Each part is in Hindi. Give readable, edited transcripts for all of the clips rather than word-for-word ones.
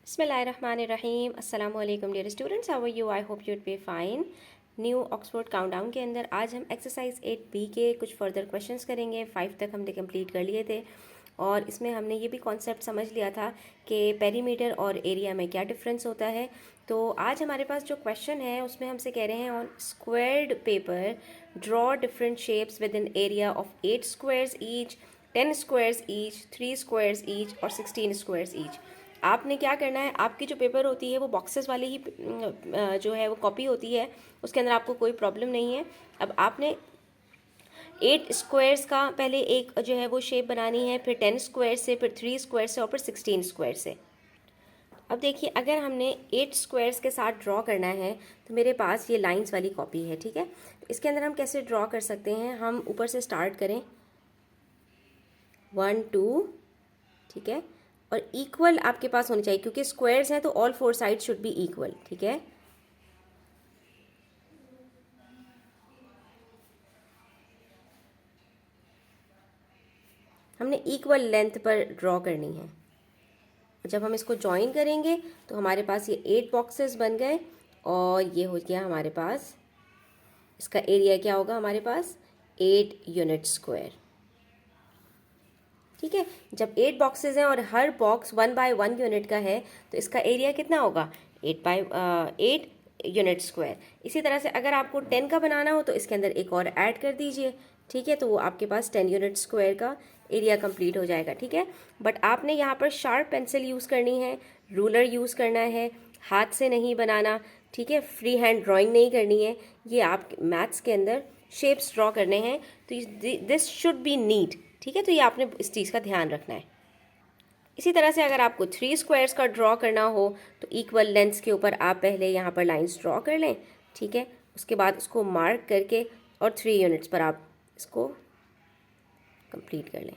बिस्मिल्लाहिर्रहमानिर्रहीम अस्सलाम वालेकुम dear students, how are you? I hope you'd be fine. New Oxford countdown के अंदर आज हम एक्सरसाइज 8B के कुछ फर्दर क्वेश्चंस करेंगे। 5 तक हमने कंप्लीट कर लिए थे और इसमें हमने ये भी कॉन्सेप्ट समझ लिया था कि पेरीमीटर और एरिया में क्या डिफरेंस होता है। तो आज हमारे पास जो क्वेश्चन है उसमें हमसे कह रहे हैं on squared paper draw different shapes with in area of 8 squares each, 10 squares each, 3 squares each और 16 स्क्वायर्स ईच। आपने क्या करना है, आपकी जो पेपर होती है वो बॉक्सेस वाली ही जो है वो कॉपी होती है, उसके अंदर आपको कोई प्रॉब्लम नहीं है। अब आपने 8 स्क्वायर्स का पहले एक जो है वो शेप बनानी है, फिर 10 स्क्वायर से, फिर 3 स्क्वायर से और फिर 16 स्क्वायर से। अब देखिए, अगर हमने 8 स्क्वायर्स के साथ ड्रॉ करना है तो मेरे पास ये लाइंस वाली कॉपी है, ठीक है। तो इसके अंदर हम कैसे ड्रॉ कर सकते हैं, हम ऊपर से स्टार्ट करें 1 2, ठीक है, और इक्वल आपके पास होनी चाहिए क्योंकि स्क्वायर्स हैं तो all 4 side should be equal, ठीक है। हमने इक्वल लेंथ पर ड्रॉ करनी है। जब हम इसको ज्वाइन करेंगे तो हमारे पास ये 8 बॉक्सेस बन गए और ये हो गया हमारे पास, इसका एरिया क्या होगा हमारे पास 8 यूनिट स्क्वायर, ठीक है। जब 8 बॉक्सेस हैं और हर बॉक्स 1 बाय 1 यूनिट का है तो इसका एरिया कितना होगा 8 बाय 8 यूनिट स्क्वायर। इसी तरह से अगर आपको 10 का बनाना हो तो इसके अंदर एक और ऐड कर दीजिए, ठीक है, तो वो आपके पास 10 यूनिट स्क्वायर का एरिया कंप्लीट हो जाएगा, ठीक है। बट आपने यहाँ पर शार्प पेंसिल यूज़ करनी है, रूलर यूज़ करना है, हाथ से नहीं बनाना, ठीक है, फ्री हैंड ड्राइंग नहीं करनी है। ये आप मैथ्स के अंदर शेप्स ड्रॉ करने हैं तो दिस शुड बी नीट, ठीक है। तो ये आपने इस चीज़ का ध्यान रखना है। इसी तरह से अगर आपको 3 स्क्वायर्स का ड्रॉ करना हो तो इक्वल लेंथ्स के ऊपर आप पहले यहाँ पर लाइंस ड्रॉ कर लें, ठीक है। उसके बाद उसको मार्क करके और 3 यूनिट्स पर आप इसको कंप्लीट कर लें,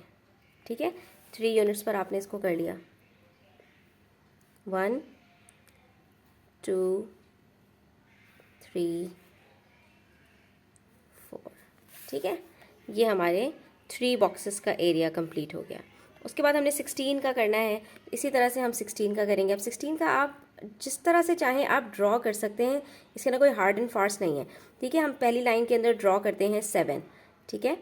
ठीक है। 3 यूनिट्स पर आपने इसको कर लिया, 1 2 3 4, ठीक है। ये हमारे 3 बॉक्सेस का एरिया कंप्लीट हो गया। उसके बाद हमने 16 का करना है, इसी तरह से हम 16 का करेंगे। अब 16 का आप जिस तरह से चाहें आप ड्रॉ कर सकते हैं, इसके ना कोई हार्ड एंड फास्ट नहीं है, ठीक है। हम पहली लाइन के अंदर ड्रॉ करते हैं 7, ठीक है।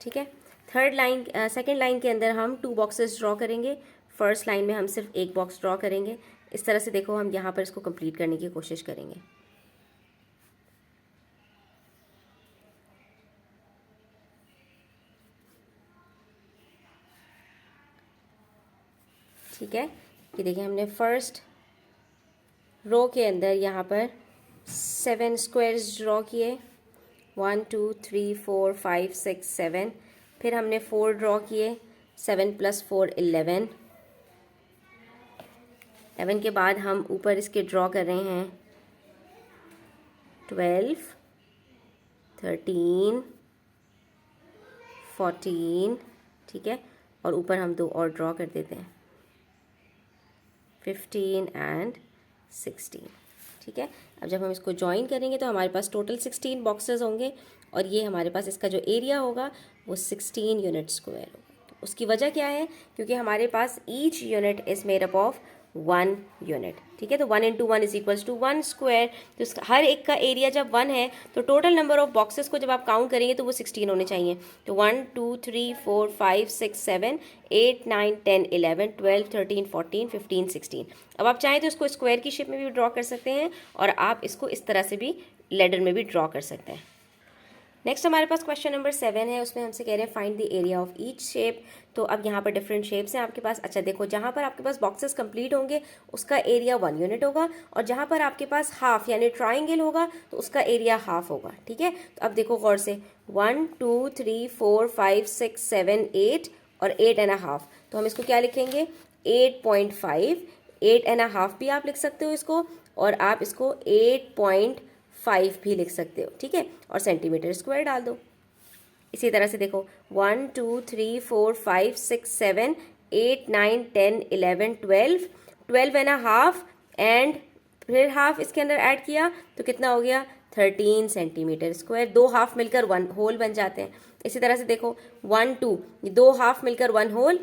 ठीक है, थर्ड लाइन सेकेंड लाइन के अंदर हम 2 बॉक्सेस ड्रॉ करेंगे। फर्स्ट लाइन में हम सिर्फ एक बॉक्स ड्रॉ करेंगे। इस तरह से देखो हम यहाँ पर इसको कंप्लीट करने की कोशिश करेंगे। ठीक है, ये देखिए हमने फर्स्ट रो के अंदर यहाँ पर 7 स्क्वायर्स ड्रॉ किए, 1 2 3 4 5 6 7। फिर हमने 4 ड्रॉ किए, 7 + 4 11। 11 के बाद हम ऊपर इसके ड्रॉ कर रहे हैं 12 13 14, ठीक है, और ऊपर हम 2 और ड्रॉ कर देते हैं 15 एंड 16, ठीक है। अब जब हम इसको ज्वाइन करेंगे तो हमारे पास टोटल 16 बॉक्सेस होंगे और ये हमारे पास इसका जो एरिया होगा वो 16 यूनिट स्क्वायर होगा। तो उसकी वजह क्या है, क्योंकि हमारे पास each unit is made up of 1 unit, ठीक है। तो 1 × 1 = 1 स्क्वायर। तो इसका हर एक का एरिया जब 1 है तो टोटल नंबर ऑफ बॉक्सेस को जब आप काउंट करेंगे तो वो 16 होने चाहिए। तो 1 2 3 4 5 6 7 8 9 10 11 12 13 14 15 16। अब आप चाहें तो इसको स्क्वायर की शेप में भी ड्रॉ कर सकते हैं और आप इसको इस तरह से भी लेडर में भी ड्रॉ कर सकते हैं। नेक्स्ट हमारे पास क्वेश्चन नंबर 7 है, उसमें हमसे कह रहे हैं find the area of each shape. तो अब यहाँ पर डिफरेंट शेप्स हैं आपके पास। अच्छा देखो, जहाँ पर आपके पास बॉक्सेस कंप्लीट होंगे उसका एरिया 1 यूनिट होगा और जहाँ पर आपके पास हाफ यानी ट्राइंगल होगा तो उसका एरिया हाफ होगा, ठीक है। तो अब देखो गौर से 1 2 3 4 5 6 7 8 और 8.5। तो हम इसको क्या लिखेंगे 8.5, 8.5 भी आप लिख सकते हो इसको, और आप इसको 8.5 भी लिख सकते हो, ठीक है, और सेंटीमीटर स्क्वायर डाल दो। इसी तरह से देखो 1 2 3 4 5 6 7 8 9 10 11 12 12.5 एंड फिर हाफ इसके अंदर ऐड किया तो कितना हो गया 13 सेंटीमीटर स्क्वायर। दो हाफ मिलकर वन होल बन जाते हैं। इसी तरह से देखो 1 2, दो हाफ मिलकर वन होल,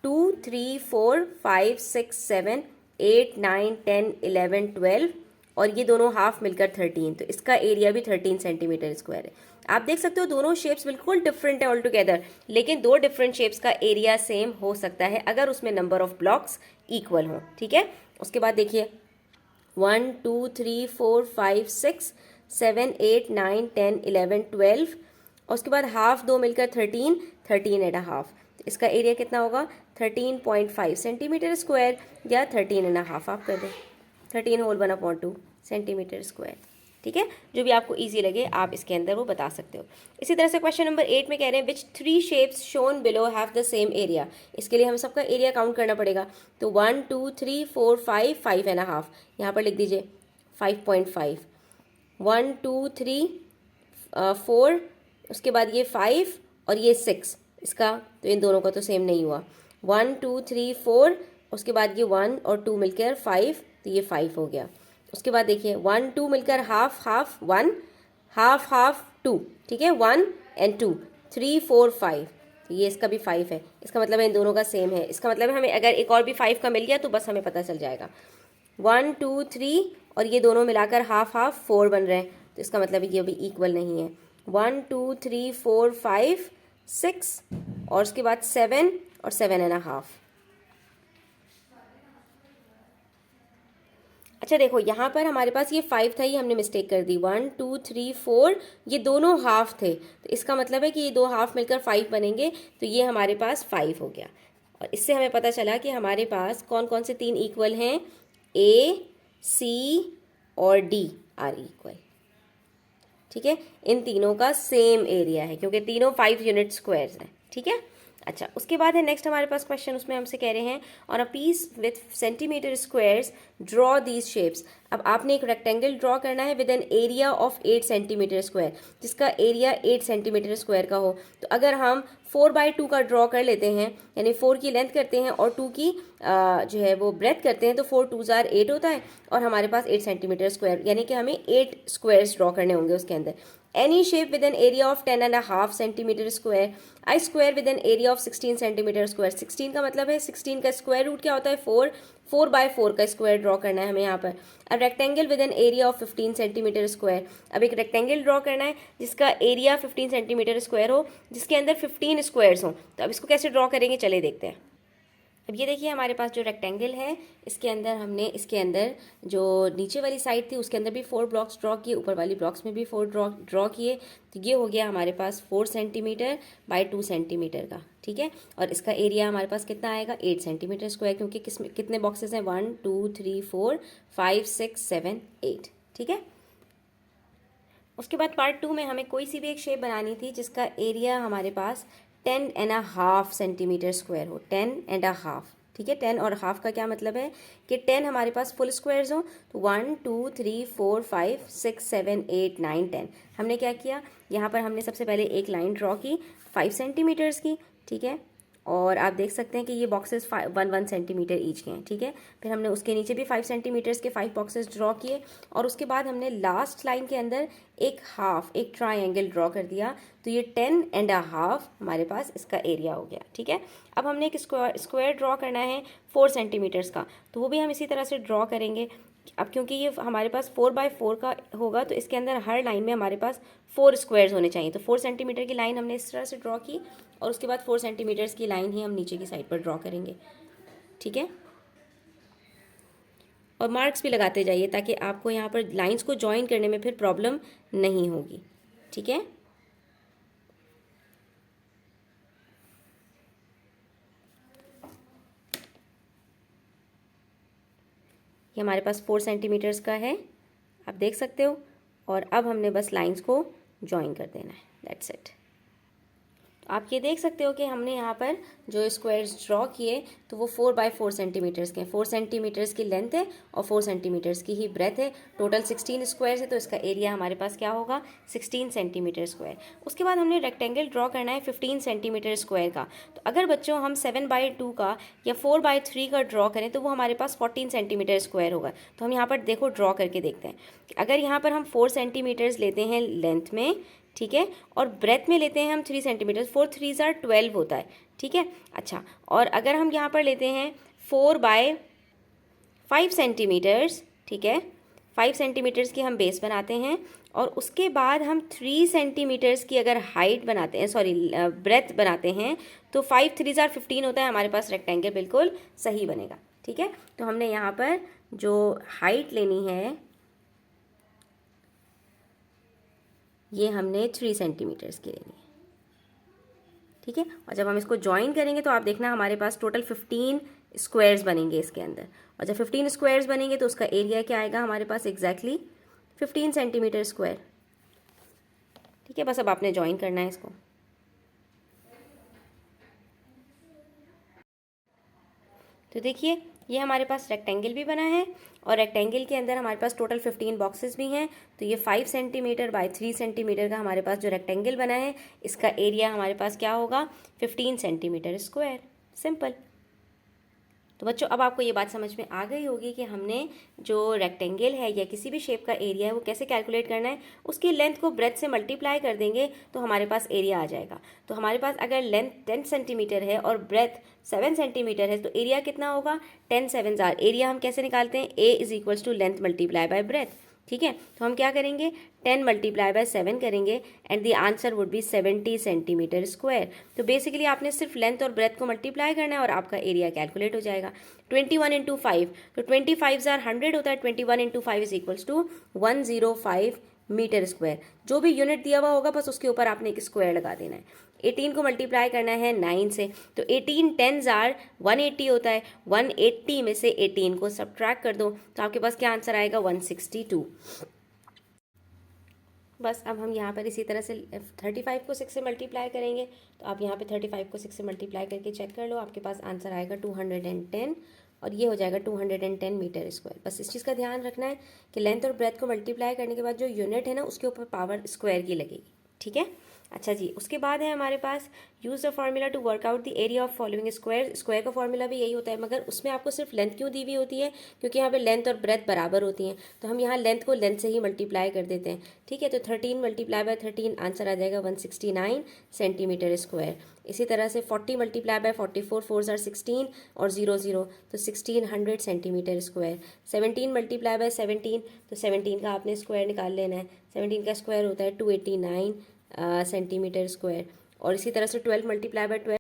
2 3 4 5 6 7 8 9 10 11 12 और ये दोनों हाफ मिलकर 13, तो इसका एरिया भी 13 सेंटीमीटर स्क्वायर है। आप देख सकते हो दोनों शेप्स बिल्कुल डिफरेंट है ऑल टुगेदर, लेकिन दो डिफरेंट शेप्स का एरिया सेम हो सकता है अगर उसमें नंबर ऑफ ब्लॉक्स इक्वल हो। ठीक है, उसके बाद देखिए 1 2 3 4 5 6 7 8 9 10 11 12 और उसके बाद हाफ दो मिलकर 13, 13.5, तो इसका एरिया कितना होगा 13.5 सेंटीमीटर स्क्वायर या 13.5 आप कर दें, 13 होल 1/2 सेंटीमीटर स्क्वायर। ठीक है, जो भी आपको इजी लगे आप इसके अंदर वो बता सकते हो। इसी तरह से क्वेश्चन नंबर 8 में कह रहे हैं विच 3 shapes shown below have the same area. इसके लिए हमें सबका एरिया काउंट करना पड़ेगा, तो 1 2 3 4 5 5.5, यहाँ पर लिख दीजिए 5.5, 1 2 3 4, उसके बाद ये 5 और ये 6, इसका तो इन दोनों का तो सेम नहीं हुआ, 1 2 3 4, उसके बाद ये 1 और 2 मिलकर 5, तो ये 5 हो गया। उसके बाद देखिए 1 2 मिलकर हाफ हाफ 1, हाफ हाफ 2, ठीक है 1 एंड 2, 3 4 5, तो ये इसका भी 5 है, इसका मतलब है इन दोनों का सेम है। इसका मतलब है हमें अगर एक और भी 5 का मिल गया तो बस हमें पता चल जाएगा। 1 2 3 और ये दोनों मिलाकर हाफ हाफ 4 बन रहे हैं, तो इसका मतलब है ये भी इक्वल नहीं है। 1 2 3 4 5 6 और उसके बाद 7 और 7.5। अच्छा देखो यहाँ पर हमारे पास ये 5 था, ये हमने मिस्टेक कर दी, 1 2 3 4 ये दोनों हाफ थे, तो इसका मतलब है कि ये दो हाफ मिलकर 5 बनेंगे, तो ये हमारे पास 5 हो गया। और इससे हमें पता चला कि हमारे पास कौन कौन से 3 इक्वल हैं, ए सी और डी आर इक्वल। ठीक है, इन तीनों का सेम एरिया है क्योंकि तीनों 5 यूनिट स्क्वायर्स हैं। ठीक है, अच्छा उसके बाद है नेक्स्ट हमारे पास क्वेश्चन, उसमें हमसे कह रहे हैं on a piece with centimetre squares draw these shapes. अब आपने एक रेक्टेंगल ड्रॉ करना है with an area of 8 centimetre square, जिसका एरिया 8 सेंटीमीटर स्क्वायर का हो। तो अगर हम 4/2 का ड्रॉ कर लेते हैं, यानी 4 की लेंथ करते हैं और 2 की जो है वो ब्रेथ करते हैं, तो 4 2 8 होता है और हमारे पास 8 सेंटीमीटर स्क्वायर, यानी कि हमें 8 स्क्वायर्स ड्रॉ करने होंगे उसके अंदर। Any shape with an area of 10.5 centimetre square, I square with an area of 16 centimetre square. 16 का मतलब है 16 का स्क्वायर रूट क्या होता है 4, 4/4 का स्क्वायर ड्रॉ करना है हमें यहाँ पर। अब rectangle with an area of 15 centimetre square, अब एक रेक्टेंगल ड्रॉ करना है जिसका एरिया 15 सेंटीमीटर स्क्वायर हो, जिसके अंदर 15 स्क्वायर्स हों। तो अब इसको कैसे ड्रॉ करेंगे, चले देखते हैं। अब ये देखिए हमारे पास जो रेक्टेंगल है, इसके अंदर हमने इसके अंदर जो नीचे वाली साइड थी उसके अंदर भी 4 ब्लॉक्स ड्रॉ किए, ऊपर वाली ब्लॉक्स में भी 4 ड्रॉ किए, तो ये हो गया हमारे पास 4 सेंटीमीटर बाय 2 सेंटीमीटर का। ठीक है, और इसका एरिया हमारे पास कितना आएगा 8 सेंटीमीटर स्क्वायर, क्योंकि कितने बॉक्सेस हैं 1 2 3 4 5 6 7 8। ठीक है, उसके बाद पार्ट 2 में हमें कोई सी भी एक शेप बनानी थी जिसका एरिया हमारे पास 10.5 सेंटीमीटर स्क्वायर हो, 10.5। ठीक है, 10 और हाफ का क्या मतलब है कि 10 हमारे पास फुल स्क्वायर्स हो, तो 1 2 3 4 5 6 7 8 9 10। हमने क्या किया, यहाँ पर हमने सबसे पहले एक लाइन ड्रॉ की 5 सेंटीमीटर्स की। ठीक है, और आप देख सकते हैं कि ये बॉक्सेस 1 सेंटीमीटर ईच के हैं। ठीक है, फिर हमने उसके नीचे भी 5 सेंटीमीटर्स के 5 बॉक्सेस ड्रॉ किए और उसके बाद हमने लास्ट लाइन के अंदर एक ट्राइंगल ड्रॉ कर दिया, तो ये 10.5 हमारे पास इसका एरिया हो गया। ठीक है, अब हमने एक स्क्वायर ड्रॉ करना है 4 सेंटीमीटर्स का, तो वो भी हम इसी तरह से ड्रॉ करेंगे। अब क्योंकि ये हमारे पास 4/4 का होगा, तो इसके अंदर हर लाइन में हमारे पास 4 स्क्वायर्स होने चाहिए। तो 4 सेंटीमीटर की लाइन हमने इस तरह से ड्रॉ की और उसके बाद 4 सेंटीमीटर्स की लाइन ही हम नीचे की साइड पर ड्रॉ करेंगे। ठीक है, और मार्क्स भी लगाते जाइए ताकि आपको यहाँ पर लाइंस को ज्वाइन करने में फिर प्रॉब्लम नहीं होगी। ठीक है, ये हमारे पास 4 सेंटीमीटर्स का है, आप देख सकते हो, और अब हमने बस लाइंस को ज्वाइन कर देना है, दैट्स इट। आप ये देख सकते हो कि हमने यहाँ पर जो स्क्वायर्स ड्रॉ किए तो वो 4 बाय 4 सेंटीमीटर्स के हैं। 4 सेंटीमीटर्स की लेंथ है और 4 सेंटीमीटर्स की ही ब्रेथ है। टोटल 16 स्क्वायर्स है, तो इसका एरिया हमारे पास क्या होगा, 16 सेंटीमीटर स्क्वायर। उसके बाद हमने रेक्टेंगल ड्रॉ करना है 15 सेंटीमीटर स्क्वायर का। तो अगर बच्चों हम 7/2 का या 4/3 का ड्रॉ करें तो वो हमारे पास 14 सेंटीमीटर स्क्वायर होगा। तो हम यहाँ पर देखो ड्रॉ करके देखते हैं। अगर यहाँ पर हम 4 सेंटीमीटर्स लेते हैं लेंथ में, ठीक है, और ब्रेथ में लेते हैं हम 3 सेंटीमीटर, 4 3 आर 12 होता है, ठीक है। अच्छा, और अगर हम यहाँ पर लेते हैं 4/5 सेंटीमीटर्स, ठीक है, 5 सेंटीमीटर्स की हम बेस बनाते हैं और उसके बाद हम 3 सेंटीमीटर्स की अगर हाइट बनाते हैं, सॉरी ब्रेथ बनाते हैं, तो 5 3 आर 15 होता है। हमारे पास रेक्टेंगल बिल्कुल सही बनेगा, ठीक है। तो हमने यहाँ पर जो हाइट लेनी है ये हमने 3 सेंटीमीटर्स की लेनी है, ठीक है। और जब हम इसको ज्वाइन करेंगे तो आप देखना हमारे पास टोटल 15 स्क्वायर्स बनेंगे इसके अंदर। और जब 15 स्क्वायर्स बनेंगे तो उसका एरिया क्या आएगा हमारे पास, एग्जैक्टली 15 सेंटीमीटर स्क्वायर, ठीक है। बस अब आपने ज्वाइन करना है इसको। तो देखिए ये हमारे पास रेक्टेंगल भी बना है और रेक्टेंगल के अंदर हमारे पास टोटल 15 बॉक्सेस भी हैं। तो ये 5 सेंटीमीटर बाय 3 सेंटीमीटर का हमारे पास जो रेक्टेंगल बना है इसका एरिया हमारे पास क्या होगा, 15 सेंटीमीटर स्क्वायर। सिंपल। तो बच्चों अब आपको ये बात समझ में आ गई होगी कि हमने जो रेक्टेंगल है या किसी भी शेप का एरिया है वो कैसे कैलकुलेट करना है। उसकी लेंथ को ब्रेथ से मल्टीप्लाई कर देंगे तो हमारे पास एरिया आ जाएगा। तो हमारे पास अगर लेंथ 10 सेंटीमीटर है और ब्रेथ 7 सेंटीमीटर है तो एरिया कितना होगा, 10 7 आर। एरिया हम कैसे निकालते हैं, A is equals to length multiply by breadth, ठीक है। तो हम क्या करेंगे, 10 मल्टीप्लाई बाय 7 करेंगे and the answer would be 70 centimetre square. तो बेसिकली आपने सिर्फ लेंथ और ब्रेथ को मल्टीप्लाई करना है और आपका एरिया कैलकुलेट हो जाएगा। 21 इंटू 5, तो 25 आर 100 होता है। 21 into 5 is equals to 105 metre square. जो भी यूनिट दिया हुआ होगा बस उसके ऊपर आपने एक स्क्वायर लगा देना है। 18 को मल्टीप्लाई करना है 9 से, तो 18 10s आर 180 होता है। 180 में से 18 को सब्ट्रैक्ट कर दो तो आपके पास क्या आंसर आएगा, 162। बस अब हम यहाँ पर इसी तरह से 35 को 6 से मल्टीप्लाई करेंगे। तो आप यहाँ पे 35 को 6 से मल्टीप्लाई करके चेक कर लो, आपके पास आंसर आएगा 210 और ये हो जाएगा 210 मीटर स्क्वायर। बस इस चीज़ का ध्यान रखना है कि लेंथ और ब्रेथ को मल्टीप्लाई करने के बाद जो यूनिट है ना उसके ऊपर पावर स्क्वायर की लगेगी, ठीक है। अच्छा जी, उसके बाद है हमारे पास use the formula to work out the area of following square. Square का फार्मूला भी यही होता है, मगर उसमें आपको सिर्फ लेंथ क्यों दी हुई होती है, क्योंकि यहाँ पे लेंथ और ब्रेथ बराबर होती हैं। तो हम यहाँ लेंथ को लेंथ से ही मल्टीप्लाई कर देते हैं, ठीक है। तो 13 मल्टीप्लाई बाय 13 आंसर आ जाएगा 169 सेंटीमीटर स्क्वायर। इसी तरह से 40 मल्टीप्लाई बाय 44, 4 आर 16 और 0 0, तो 1600 सेंटीमीटर स्क्वायर। 17 मल्टीप्लाई बाय 17, तो 17 का आपने स्क्वायर निकाल लेना है। 17 का स्क्वायर होता है 289 सेंटीमीटर स्क्वायर। और इसी तरह से 12 मल्टीप्लाई बाय 12